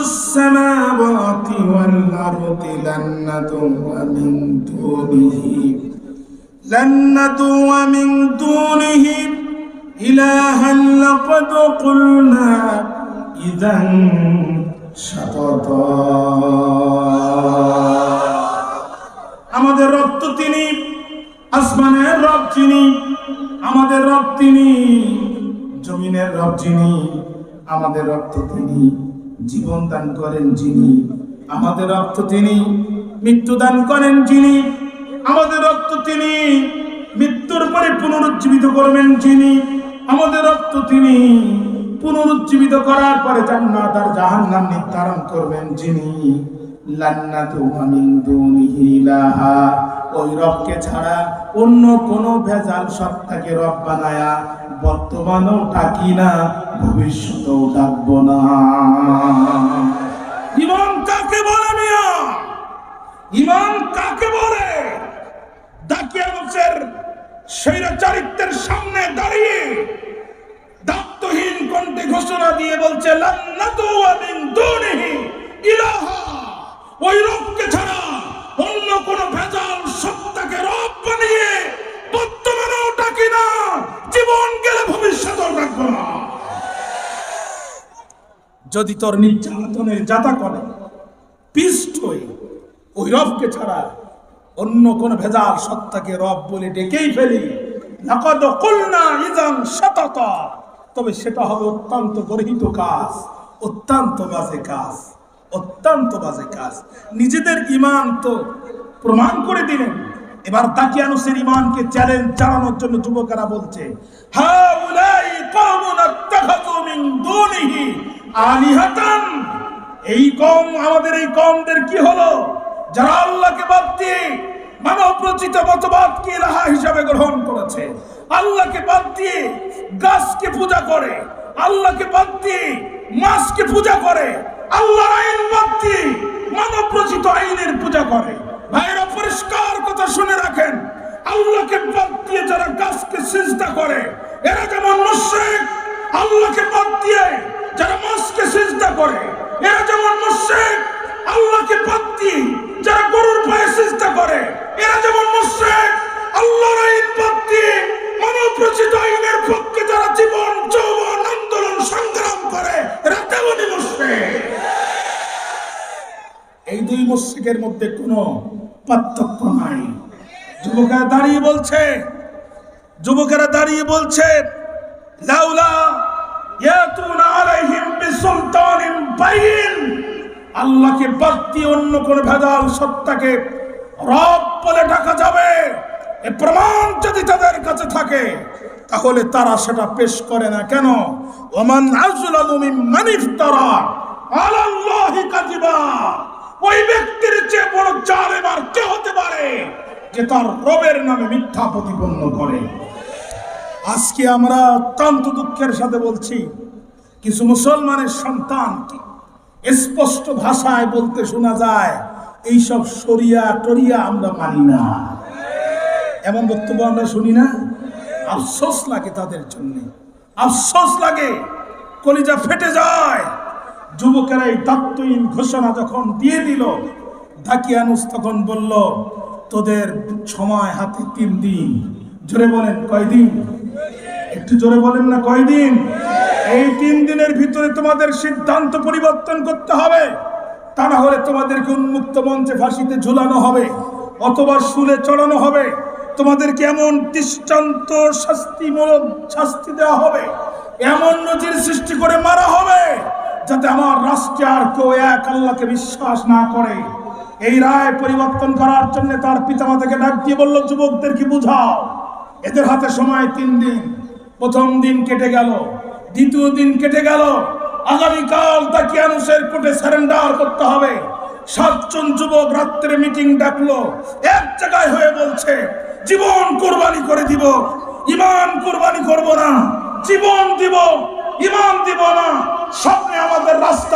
السماوات والأرض لن ندعو من دونه إلها لقد قلنا إذا شططا আমাদের রব তো তিনি, আসমানের রব যিনি, আমাদের রব তিনি, জমিনের রব যিনি, আমাদের রব তো তিনি, জীবন দান করেন যিনি, আমাদের রব তো তিনি, মৃত্যু দান করেন যিনি, আমাদের রব তো তিনি, মৃত্যুর পরে পুনরুজ্জীবিত করবেন যিনি, আমাদের রব তো তিনি, পুনরুজ্জীবিত করার পরে জান্নাত আর জাহান্নাম নির্ধারণ করবেন যিনি। লান্নাতু মিন দুনিহি ইলাহা, ওই রবকে ছাড়া অন্য কোন ভেজাল সত্তাকে রব বানায়া বর্তমানেও ডাকি না, ভবিষ্যতেও ডাকবো না। ইমান কাকে বলে মিয়া? ইমান কাকে বলে? দাকিয়ানুসের স্বৈরাচারিত্বের সামনে দাঁড়িয়ে দায়িত্বহীন কণ্ঠে ঘোষণা দিয়ে বলছে লান্নাতু মিন দুনিহি ইলাহা, ওই রবকে ছাড়া অন্য কোন ভেজাল সত্তাকে রব বানিয়ে বর্তমানেও ডাকি না, জীবন গেলে ভবিষ্যতেও ডাকবো না। যদি তোর নির্যাতনের যাতা করে পিষ্ট হয়ে ওই রবকে ছাড়া অন্য কোন ভেজাল সত্তাকে রব বলে ডেকেই ফেলি, লাকাদ কুলনা ইযান শাতাতা, তবে সেটা হবে অত্যন্ত গর্হিত কাজ, অত্যন্ত বাজে কাজ, অত্যন্ত বাজে কাজ। নিজেদের ঈমান তো প্রমাণ করে দিলেন, এবার দাকিয়ানুসের ঈমানকে চ্যালেঞ্জ জানানোর জন্য যুবকেরা বলছে হাউলাই কওমুন আত্তাখাযু মিন দুনিহি আলিহাতান, এই কওম, আমাদের এই কওমদের কি হলো যারা আল্লাহকে বাদ দিয়ে মানব রচিত মতবাদকে ইলাহা হিসাবে গ্রহণ করেছে, আল্লাহকে বাদ দিয়ে গাছকে পূজা করে, আল্লাহকে বাদ দিয়ে মাছকে পূজা করে, আল্লাহর আইন বাদ দিয়ে মানব রচিত আইনের পূজা করে। ভাইরা পরিষ্কার কথা শুনে রাখেন, আল্লাহকে বাদ দিয়ে যারা গাছকে সিজদা করে এরা যেমন মুশরিক, আল্লাহকে বাদ দিয়ে যারা মাছকে সিজদা করে এরা যেমন মুশরিক, আল্লাহকে বাদ দিয়ে যারা গরুর পায়ে সিজদা করে এরা যেমন মুশরিক, আল্লাহর আইন বাদ দিয়ে মানব রচিত আইনের পক্ষে যারা জীবন যৌবন আন্দোলন সংগ্রাম করে এরা তেমনই মুশরিক। এই দুই মুশরিকের মধ্যে কোনো পার্থক্য নাই। যুবকেরা দাঁড়িয়ে বলছে লাউলা ইয়াতুনা আলাইহিম বিসুলতানিন বাইয়িন, আল্লাহকে বাদ দিয়ে অন্য কোন ভেজাল সত্তাকে রব বলে ডাকা যাবে, এ প্রমাণ যদি তাদের কাছে থাকে তাহলে তারা সেটা পেশ করে না কেন? ওমান আযলামু মিম্মান ইফতারা আলাল্লাহি কাযিবা, ওই ব্যক্তির চেয়ে বড় জালেম আর কে হতে পারে যে তার রবের নামে মিথ্যা প্রতিপন্ন করে। আজকে আমরা অত্যন্ত দুঃখের সাথে বলছি, কিছু মুসলমানের সন্তানকে স্পষ্ট ভাষায় বলতে শোনা যায় এইসব শরিয়া টরিয়া আমরা মানি না, এমন বক্তব্য আমরা শুনি না। আফসোস লাগে তাদের জন্য, আফসোস লাগে, কলিজা ফেটে যায়। যুবকেরা এই দায়িত্বহীন ঘোষণা যখন দিয়ে দিল, দাকিয়ানুস তখন বলল তোদের সময় হাতে 3 দিন। জোরে বলেন কয়দিন? একটু জোরে বলেন না কয়দিন? এই 3 দিনের ভিতরে তোমাদের সিদ্ধান্ত পরিবর্তন করতে হবে, তা না হলে তোমাদেরকে উন্মুক্ত মঞ্চে ফাঁসিতে ঝুলানো হবে অথবা শুলে চড়ানো হবে, তোমাদেরকে এমন দৃষ্টান্ত শাস্তিমূলক শাস্তি দেওয়া হবে, এমন নজির সৃষ্টি করে মারা হবে যাতে আমার রাষ্ট্রে আর কেউ এক আল্লাহকে বিশ্বাস না করে। এই রায় পরিবর্তন করার জন্য তার পিতামাতাকে ডাক দিয়ে বলল যুবকদেরকে বুঝাও, এদের হাতে সময় 3 দিন। প্রথম দিন কেটে গেল, দ্বিতীয় দিন কেটে গেল, আগামীকাল দাকিয়ানুসের কোর্টে সারেন্ডার করতে হবে। 7 জন যুবক রাত্রে মিটিং ডাকলো, এক জায়গায় হয়ে বলছে জীবন কুরবানি করে দিব, ঈমান কুরবানি করব না, জীবন দিব, ঈমান দিব না। স্বপ্নে আমাদের রাষ্ট্র